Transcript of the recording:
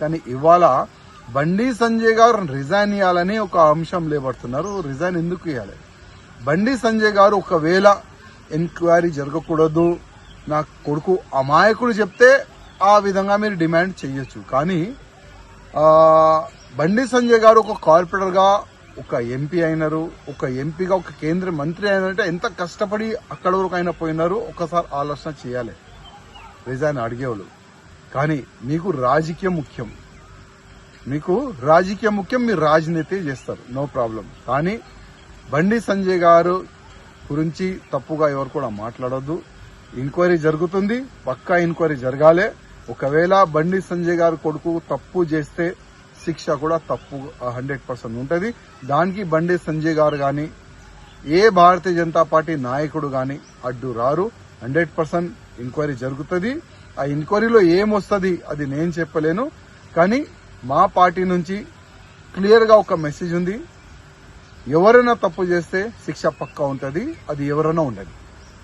కానీ ఇవాళ బండి సంజయ్ గారు రిజైన్ ఇవ్వాలని ఒక అంశం లేబడుతున్నారు. రిజైన్ ఎందుకు ఇవ్వాలి? బండి సంజయ్ గారు ఒకవేళ ఎంక్వైరీ జరగకూడదు, నా కొడుకు అమాయకుడు చెప్తే ఆ విధంగా మీరు డిమాండ్ చేయొచ్చు. కానీ బండి సంజయ్ గారు ఒక కార్పొరేటర్ గా ఒక ఎంపీ అయినారు, ఒక ఎంపీగా ఒక కేంద్ర మంత్రి అయినారంటే ఎంత కష్టపడి అక్కడ వరకు అయినా పోయినారు. ఒకసారి ఆలోచన చేయాలి రిజైన్ అడిగేవాళ్ళు. కానీ మీకు రాజకీయం ముఖ్యం, మీరు రాజనీతి చేస్తారు, నో ప్రాబ్లం. కానీ బండి సంజయ్ గారు గురించి తప్పుగా ఎవరు కూడా మాట్లాడొద్దు. ఎంక్వైరీ జరుగుతుంది, పక్కా ఎంక్వైరీ జరగాలి. ఒకవేళ బండి సంజయ్ గారు కొడుకు తప్పు చేస్తే శిక్ష కూడా తప్పు 100% ఉంటుంది. దానికి బండి సంజయ్ గారు గాని ఏ భారతీయ జనతా పార్టీ నాయకుడు గాని అడ్డు రారు. 100% ఎంక్వైరీ జరుగుతుంది. ఆ ఎంక్వైరీలో ఏమొస్తుంది అది నేను చెప్పలేను. కానీ మా పార్టీ నుంచి క్లియర్ గా ఒక మెసేజ్ ఉంది, ఎవరైనా తప్పు చేస్తే శిక్ష పక్కా ఉంటుంది, అది ఎవరైనా ఉండదు.